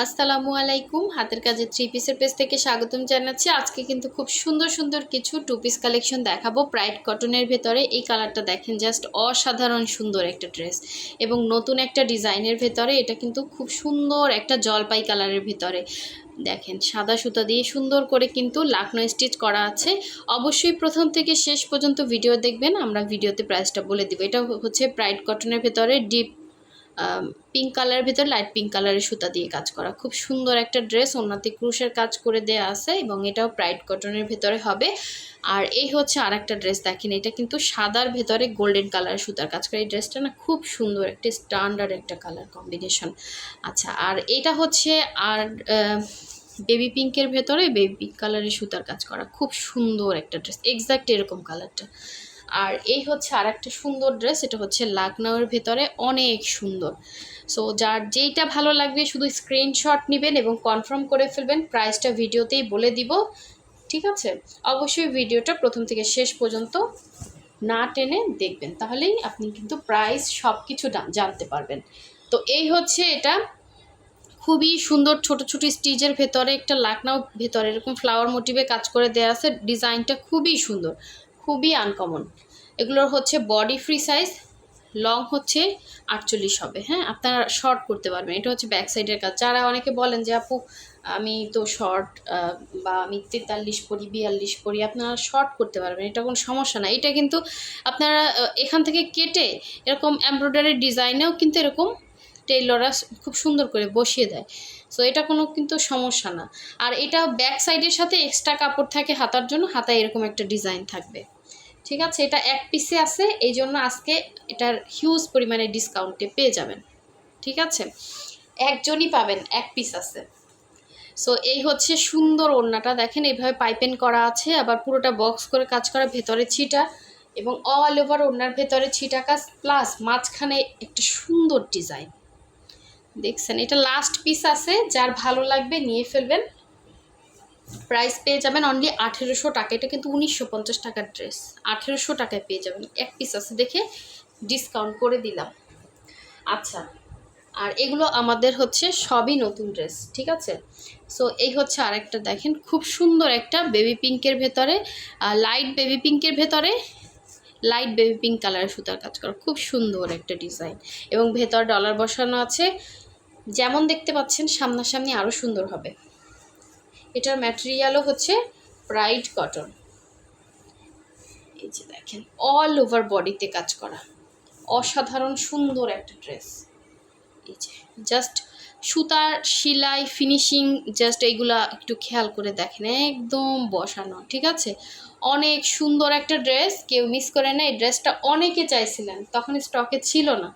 আসসালামু আলাইকুম। হাতের কাজের থ্রি পিসের পেজ থেকে স্বাগতম জানাচ্ছি। আজকে কিন্তু খুব সুন্দর সুন্দর কিছু টু পিস কালেকশন দেখাবো প্রাইড কটনের ভেতরে। এই কালারটা দেখেন, জাস্ট অসাধারণ সুন্দর একটা ড্রেস এবং নতুন একটা ডিজাইনের ভেতরে। এটা কিন্তু খুব সুন্দর একটা জলপাই কালারের ভেতরে দেখেন, সাদা সুতা দিয়ে সুন্দর করে কিন্তু লাকনো স্টিচ করা আছে। অবশ্যই প্রথম থেকে শেষ পর্যন্ত ভিডিও দেখবেন, আমরা ভিডিওতে প্রাইসটা বলে দিব। এটা হচ্ছে প্রাইড কটনের ভেতরে ডিপ পিঙ্ক কালারের ভিতর লাইট পিঙ্ক কালারের সুতা দিয়ে কাজ করা, খুব সুন্দর একটা ড্রেস। ওনাতে ক্রুশের কাজ করে দেয়া আছে এবং এটাও প্রাইড কটনের ভেতরে হবে। আর এই হচ্ছে আর একটা ড্রেস দেখেন, এটা কিন্তু সাদার ভেতরে গোল্ডেন কালারের সুতার কাজ করে। এই ড্রেসটা না খুব সুন্দর, একটা স্ট্যান্ডার্ড একটা কালার কম্বিনেশন। আচ্ছা, আর এটা হচ্ছে আর বেবি পিঙ্কের ভেতরে বেবি পিঙ্ক কালারের সুতার কাজ করা, খুব সুন্দর একটা ড্রেস, এক্স্যাক্ট এরকম কালারটা। আর এই হচ্ছে আর একটা সুন্দর ড্রেস, এটা হচ্ছে লাকনাউয়ের ভেতরে, অনেক সুন্দর। সো যার যেইটা ভালো লাগবে শুধু স্ক্রিনশট নেবেন এবং কনফার্ম করে ফেলবেন। প্রাইসটা ভিডিওতেই বলে দিব, ঠিক আছে? অবশ্যই ভিডিওটা প্রথম থেকে শেষ পর্যন্ত না টেনে দেখবেন, তাহলেই আপনি কিন্তু প্রাইস সব কিছু জানতে পারবেন। তো এই হচ্ছে এটা, খুবই সুন্দর ছোট ছোট স্টিচের ভেতরে একটা লাকনাও ভেতরে এরকম ফ্লাওয়ার মোটিভে কাজ করে দেওয়া আছে। ডিজাইনটা খুবই সুন্দর, খুবই আনকমন। এগুলোর হচ্ছে বডি ফ্রি সাইজ, লং হচ্ছে 48 হবে। হ্যাঁ, আপনারা শর্ট করতে পারবেন। এটা হচ্ছে ব্যাক সাইডের কাজ। যারা অনেকে বলেন যে আপু আমি তো শর্ট বা আমি 43 পরি 42 পরি, আপনারা শর্ট করতে পারবেন, এটা কোনো সমস্যা না। এটা কিন্তু আপনারা এখান থেকে কেটে এরকম এমব্রয়ডারি ডিজাইনেও কিন্তু এরকম টেইলররা খুব সুন্দর করে বসিয়ে দেয়। সো এটা কোনো কিন্তু সমস্যা না। আর এটা ব্যাক সাইডের সাথে এক্সট্রা কাপড় থাকে হাতার জন্য, হাতায় এরকম একটা ডিজাইন থাকবে, ঠিক আছে? এটা এক পিসে আছে, এই জন্য আজকে এটার হিউজ পরিমাণে ডিসকাউন্টে পেয়ে যাবেন, ঠিক আছে? একজনই পাবেন, এক পিস আছে। সো এই হচ্ছে সুন্দর ওড়নাটা দেখেন, এইভাবে পাইপেন করা আছে, আবার পুরোটা বক্স করে কাজ করা, ভেতরে ছিটা এবং অল ওভার ওড়নার ভেতরে ছিটা কাজ, প্লাস মাঝখানে একটা সুন্দর ডিজাইন দেখছেন। এটা লাস্ট পিস আছে, যার ভালো লাগবে নিয়ে ফেলবেন। প্রাইস পেয়ে যাবেন অনলি 1800 টাকা। এটা কিন্তু 1950 টাকার ড্রেস, 1800 টাকায় পেয়ে যাবেন। এক পিস আছে দেখে ডিসকাউন্ট করে দিলাম। আচ্ছা, আর এগুলো আমাদের হচ্ছে সবই নতুন ড্রেস, ঠিক আছে? সো এই হচ্ছে আরেকটা দেখেন, খুব সুন্দর একটা বেবি পিঙ্কের ভেতরে, লাইট বেবি পিঙ্কের ভেতরে লাইট বেবি পিঙ্ক কালারের সুতার কাজ করা, খুব সুন্দর একটা ডিজাইন এবং ভেতর ডলার বসানো আছে। যেমন দেখতে পাচ্ছেন সামনাসামনি আরও সুন্দর হবে। এটার ম্যাটেরিয়ালও হচ্ছে প্রাইড কটন। এই যে দেখেন, অল ওভার বডিতে কাজ করা, অসাধারণ সুন্দর একটা ড্রেস। এই যে জাস্ট সুতার সেলাই ফিনিশিং, জাস্ট এইগুলা একটু খেয়াল করে দেখেন, একদম বসানো, ঠিক আছে? অনেক সুন্দর একটা ড্রেস, কেউ মিস করে না। এই ড্রেসটা অনেকে চাইছিলেন, তখন স্টকে ছিল না,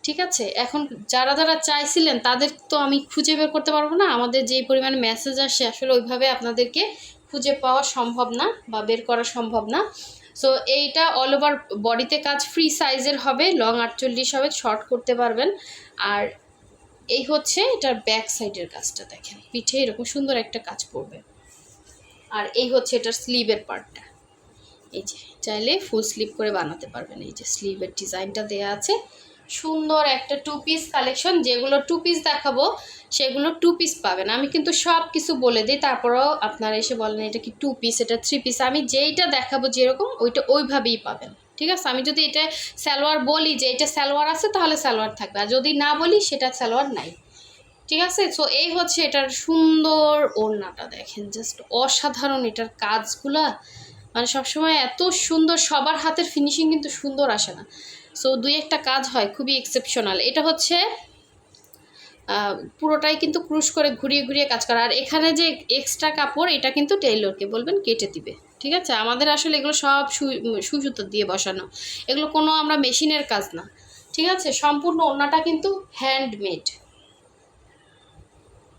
ঠিক আছে? এখন যারা যারা চাইছিলেন তাদের তো আমি খুঁজে বের করতে পারবো না, আমাদের যেই পরিমাণে মেসেজ আসে আসলে ওইভাবে আপনাদেরকে খুঁজে পাওয়া সম্ভব না বা বের করা সম্ভব না। সো এইটা অল ওভার বডিতে কাজ, ফ্রি সাইজের হবে, লং 48 হবে, শর্ট করতে পারবেন। আর এই হচ্ছে এটার ব্যাক সাইডের কাজটা দেখেন, পিঠে এরকম সুন্দর একটা কাজ পড়বে। আর এই হচ্ছে এটার স্লিভের পার্টটা, এই যে চাইলে ফুল স্লিভ করে বানাতে পারবেন। এই যে স্লিভের ডিজাইনটা দেয়া আছে, সুন্দর একটা টু পিস কালেকশন। যেগুলো টু পিস দেখাবো সেগুলো টু পিস পাবেন। আমি কিন্তু সব কিছু বলে দিই, তারপরেও আপনারা এসে বলেন এটা কি টু পিস, এটা থ্রি পিস। আমি যেইটা দেখাবো যেরকম ওইটা ওইভাবেই পাবেন, ঠিক আছে? আমি যদি এটা সালোয়ার বলি যে এটা সালোয়ার আছে, তাহলে সালোয়ার থাকবে, আর যদি না বলি সেটা সালোয়ার নাই, ঠিক আছে? সো এই হচ্ছে এটার সুন্দর ওড়নাটা দেখেন, জাস্ট অসাধারণ। এটার কাজগুলা মানে সবসময় এত সুন্দর, সবার হাতের ফিনিশিং কিন্তু সুন্দর আসে না। সো দুই একটা কাজ হয় খুবই এক্সেপশনাল। এটা হচ্ছে পুরোটাই কিন্তু ক্রুশ করে ঘুরিয়ে ঘুরিয়ে কাজ করা। আর এখানে যে এক্সট্রা কাপড়, এটা কিন্তু টেইলরকে বলবেন কেটে দিবে, ঠিক আছে? আমাদের আসলে এগুলো সব সুতো দিয়ে বসানো, এগুলো কোনো আমরা মেশিনের কাজ না, ঠিক আছে? সম্পূর্ণ ওড়নাটা কিন্তু হ্যান্ডমেড,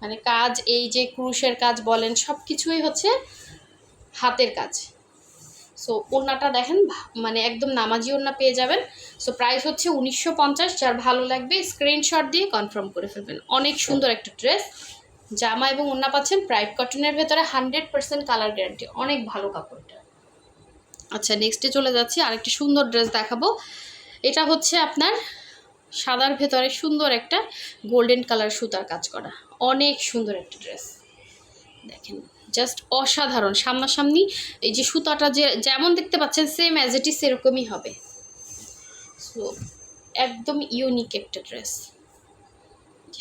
মানে কাজ, এই যে ক্রুশের কাজ বলেন, সব কিছুই হচ্ছে হাতের কাজ। সো ওড়নাটা দেখেন, মানে একদম নামাজি ওড়না পেয়ে যাবেন। সো প্রাইস হচ্ছে 1950। যার ভালো লাগবে স্ক্রিনশট দিয়ে কনফার্ম করে ফেলবেন। অনেক সুন্দর একটা ড্রেস, জামা এবং ওড়না পাচ্ছেন প্রাইড কটনের ভেতরে, 100% কালার গ্যারান্টি, অনেক ভালো কাপড়টা। আচ্ছা, নেক্সটে চলে যাচ্ছি, আরেকটি সুন্দর ড্রেস দেখাবো। এটা হচ্ছে আপনার সাদার ভেতরে সুন্দর একটা গোল্ডেন কালার সুতার কাজ করা, অনেক সুন্দর একটা ড্রেস। দেখেন জাস্ট অসাধারণ, সামনাসামনি এই যে সুতাটা যে যেমন দেখতে পাচ্ছেন সেম অ্যাজ ইট ইজ সেরকমই হবে। সো একদম ইউনিক একটা ড্রেস,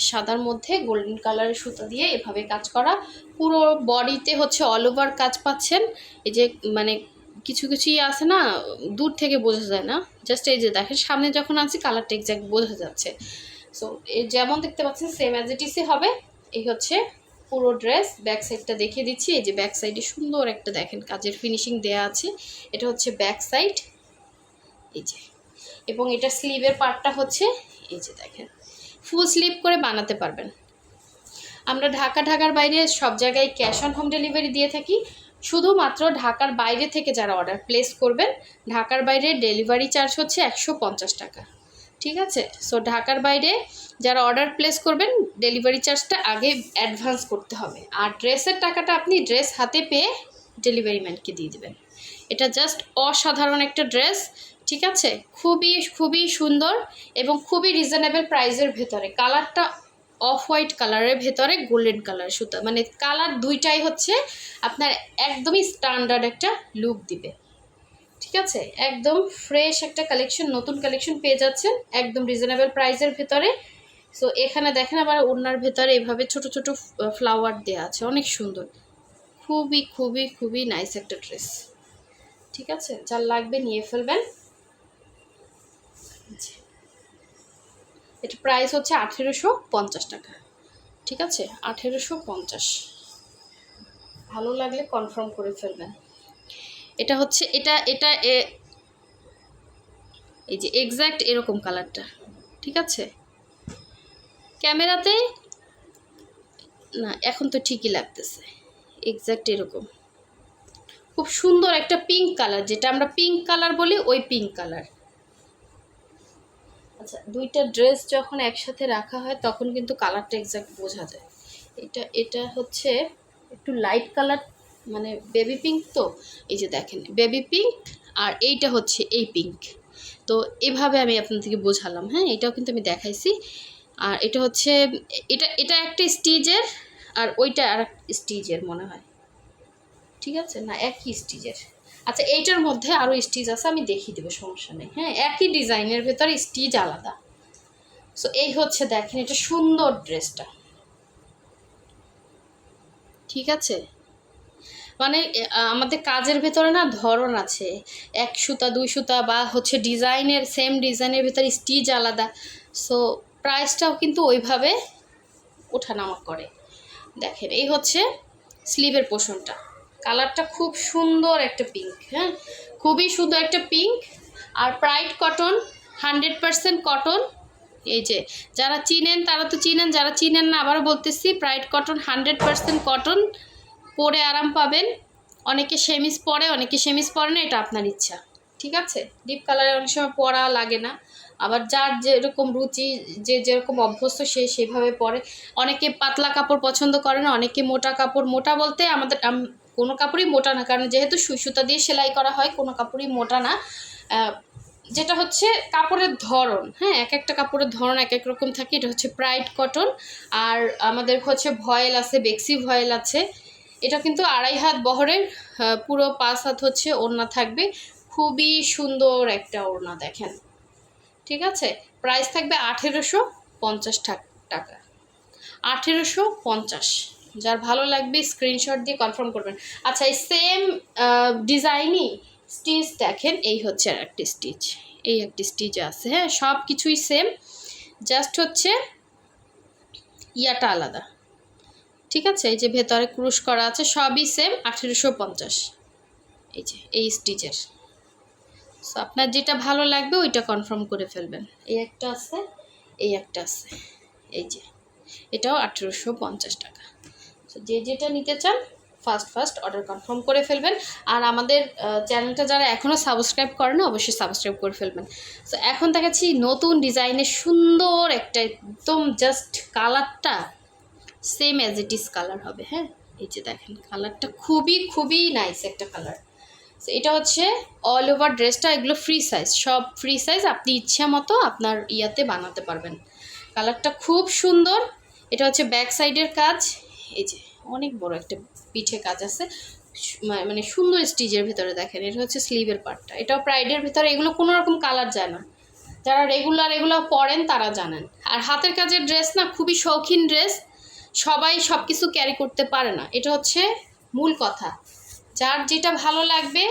সাদার মধ্যে গোল্ডেন কালারের সুতা দিয়ে এভাবে কাজ করা, পুরো বডিতে হচ্ছে অল ওভার কাজ পাচ্ছেন। এই যে মানে কিছু কিছুই আছে না, দূর থেকে বোঝা যায় না, জাস্ট এই যে দেখেন সামনে যখন আনছি কালারটা এক্স্যাক্ট বোঝা যাচ্ছে। সো এই যেমন দেখতে পাচ্ছেন সেম অ্যাজ ইট ইসই হবে। এই হচ্ছে পুরো ড্রেস। ব্যাক সাইডটা দেখিয়ে দিচ্ছি। এই যে ব্যাক সাইডে সুন্দর একটা দেখেন কাজের ফিনিশিং দেয়া আছে। এটা হচ্ছে ব্যাক সাইড, এই যে, এবং এটা স্লিভের পার্টটা হচ্ছে এই যে দেখেন ফুল স্লিভ করে বানাতে পারবেন। আমরা ঢাকার বাইরে সব জায়গায় ক্যাশ অন হোম ডেলিভারি দিয়ে থাকি। শুধুমাত্র ঢাকার বাইরে থেকে যারা অর্ডার প্লেস করবেন, ঢাকার বাইরে ডেলিভারি চার্জ হচ্ছে 150 টাকা, ঠিক আছে? সো ঢাকার বাইরে যারা অর্ডার প্লেস করবেন ডেলিভারি চার্জটা আগে অ্যাডভান্স করতে হবে, আর ড্রেসের টাকাটা আপনি ড্রেস হাতে পেয়ে ডেলিভারি ম্যানকে দিয়ে দেবেন। এটা জাস্ট অসাধারণ একটা ড্রেস, ঠিক আছে? খুবই খুবই সুন্দর এবং খুবই রিজনেবল প্রাইসের ভেতরে। কালারটা অফ হোয়াইট কালারের ভেতরে গোল্ডেন কালার সুতা, মানে কালার দুইটাই হচ্ছে আপনার একদমই স্ট্যান্ডার্ড একটা লুক দিবে, ঠিক আছে? একদম ফ্রেশ একটা কালেকশন, নতুন কালেকশন পেয়ে যাচ্ছেন একদম রিজনেবল প্রাইসের ভেতরে। সো এখানে দেখেন আবার ওড়নার ভেতরে এভাবে ছোট ছোট ফ্লাওয়ার দেওয়া আছে, অনেক সুন্দর, খুবই খুবই খুবই নাইস একটা ড্রেস, ঠিক আছে? যার লাগবে নিয়ে ফেলবেন। এটা প্রাইস হচ্ছে 1850 টাকা, ঠিক আছে? 1850। ভালো লাগলে কনফার্ম করে ফেলবেন। এটা হচ্ছে এটা এই যে এক্স্যাক্ট এরকম কালারটা, ঠিক আছে? ক্যামেরাতে না, এখন তো ঠিকই লাগতেছে, এক্স্যাক্ট এরকম খুব সুন্দর একটা পিঙ্ক কালার, যেটা আমরা পিঙ্ক কালার বলি, ওই পিঙ্ক কালার। আচ্ছা, দুইটা ড্রেস যখন একসাথে রাখা হয় তখন কিন্তু কালারটা এক্স্যাক্ট বোঝা যায়। এটা হচ্ছে একটু লাইট কালার, মানে বেবি পিঙ্ক, তো এই যে দেখেন বেবি পিঙ্ক, আর এইটা হচ্ছে এই পিঙ্ক। তো এভাবে আমি আপনাদেরকে বোঝালাম, হ্যাঁ? এটাও কিন্তু আমি দেখাইছি। আর এটা হচ্ছে এটা একটা স্টিচের, আর ওইটা আর স্টিচের মনে হয়, ঠিক আছে? না, একই স্টিচের। আচ্ছা, এইটার মধ্যে আরও স্টিচ আছে, আমি দেখিয়ে দেবো, সমস্যা নেই, হ্যাঁ? একই ডিজাইনের ভেতরে স্টিচ আলাদা। সো এই হচ্ছে দেখেন এটা সুন্দর ড্রেসটা, ঠিক আছে? মানে আমাদের কাজের ভেতরে না ধরন আছে, এক সুতা দুই সুতা বা হচ্ছে ডিজাইনের সেম ডিজাইনের ভেতরে স্টিচ আলাদা। সো প্রাইসটাও কিন্তু ওইভাবে ওঠানামা করে। দেখেন এই হচ্ছে স্লিভের পোর্শনটা, কালারটা খুব সুন্দর একটা পিঙ্ক, হ্যাঁ, খুবই সুন্দর একটা পিঙ্ক। আর প্রাইড কটন, 100% কটন। এই যে যারা চিনেন তারা তো চিনেন, যারা চিনেন না আবারও বলতেছি, প্রাইড কটন 100% কটন, পরে আরাম পাবেন। অনেকে সেমিস পরে, অনেকে সেমিস পরে না, এটা আপনার ইচ্ছা, ঠিক আছে? ডিপ কালারের অনেক সময় পরা লাগে না, আবার যার যেরকম রুচি, যে যেরকম অভ্যস্ত সে সেভাবে পরে। অনেকে পাতলা কাপড় পছন্দ করে না, অনেকে মোটা কাপড়। মোটা বলতে আমাদের কোনো কাপড়ই মোটা না, কারণ যেহেতু সুই সুতা দিয়ে সেলাই করা হয়, কোনো কাপড়ই মোটা না। যেটা হচ্ছে কাপড়ের ধরন, হ্যাঁ, এক একটা কাপড়ের ধরন এক এক রকম থাকে। এটা হচ্ছে প্রাইড কটন, আর আমাদের হচ্ছে ভয়েল আছে, বেক্সি ভয়েল আছে। এটা কিন্তু 2.5 হাত বহরের, পুরো 5 হাত হচ্ছে ওড়না থাকবে। খুবই সুন্দর একটা ওড়না দেখেন, ঠিক আছে? প্রাইস থাকবে 1850 টাকা, 1850। যার ভালো লাগবে স্ক্রিনশট দিয়ে কনফার্ম করবেন। আচ্ছা, এই সেম ডিজাইনই স্টিচ দেখেন, এই হচ্ছে আর একটি স্টিচ, এই একটি স্টিচ আছে, হ্যাঁ, সব কিছুই সেম, জাস্ট হচ্ছে ইয়াটা আলাদা, ঠিক আছে? এই যে ভেতরে ক্রুশ করা আছে, সবই সেম 1850। এই যে এই স্টিচের। সো আপনার যেটা ভালো লাগবে ওইটা কনফার্ম করে ফেলবেন। এই একটা আছে, এই একটা আছে, এই যে এটাও 1850 টাকা। সো যে যেটা নিতে চান ফার্স্ট অর্ডার কনফার্ম করে ফেলবেন। আর আমাদের চ্যানেলটা যারা এখনও সাবস্ক্রাইব করে না, অবশ্যই সাবস্ক্রাইব করে ফেলবেন। সো এখন দেখাচ্ছি নতুন ডিজাইনের সুন্দর একটা, একদম জাস্ট কালারটা same as it is colour হবে, হ্যাঁ? এই যে দেখেন কালারটা খুবই খুবই নাইস একটা কালার, এটা হচ্ছে অল ওভার ড্রেসটা, এগুলো ফ্রি সাইজ, সব ফ্রি সাইজ, আপনি ইচ্ছা মতো আপনার ইয়াতে বানাতে পারবেন। কালারটা খুব সুন্দর। এটা হচ্ছে ব্যাক সাইডের কাজ, এই যে অনেক বড় একটা পিঠে কাজ আছে, মানে সুন্দর স্টিচের ভিতরে দেখেন। এটা হচ্ছে স্লিভের পার্টটা, এটাও প্রাইডের ভিতরে, এগুলো কোনো রকম কালার যায় না, যারা রেগুলার এগুলো পরেন তারা জানেন। আর হাতের কাজের ড্রেস না, খুবই শৌখিন ড্রেস, সবাই সব কিছু ক্যারি করতে পারে না, এটা হচ্ছে মূল কথা। যার যেটা ভালো লাগবে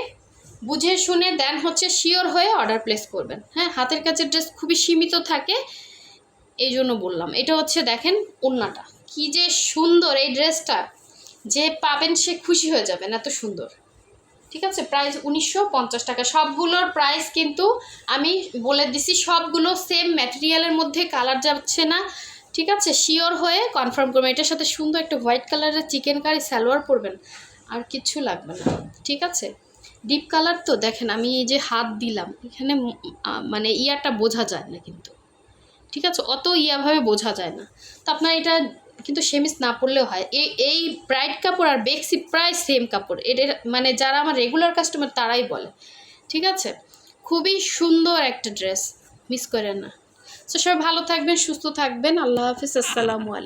বুঝে শুনে দেন হচ্ছে শিওর হয়ে অর্ডার প্লেস করবেন। হ্যাঁ, হাতের কাজের ড্রেস খুবই সীমিত থাকে, এই জন্য বললাম। এটা হচ্ছে দেখেন ওড়নাটা কি যে সুন্দর, এই ড্রেসটা যে পাবেন সে খুশি হয়ে যাবেন, এত সুন্দর। ঠিক আছে, প্রাইস 1950 টাকা। সবগুলোর প্রাইস কিন্তু আমি বলে দিছি, সবগুলো সেম ম্যাটেরিয়ালের মধ্যে, কালার যাচ্ছে না। ঠিক আছে, শিওর হয়ে কনফার্ম করবেন। এটার সাথে সুন্দর একটা হোয়াইট কালারের চিকেন কারি সালোয়ার পরবেন, আর কিচ্ছু লাগবে না। ঠিক আছে, ডিপ কালার তো দেখেন, আমি এই যে হাত দিলাম এখানে, মানে ইয়াটা বোঝা যায় না কিন্তু। ঠিক আছে, অত ইয়াভাবে বোঝা যায় না। তো আপনার এটা কিন্তু সেমিস না পরলেও হয়। এই ব্রাইট কাপড় আর বেক্সি প্রায় সেম কাপড়, এদের মানে যারা আমার রেগুলার কাস্টমার তারাই বলে। ঠিক আছে, খুবই সুন্দর একটা ড্রেস, মিস করেন না। তো সবাই ভালো থাকবেন, সুস্থ থাকবেন, আল্লাহ হাফিজ, আসসালামু আলাইকুম।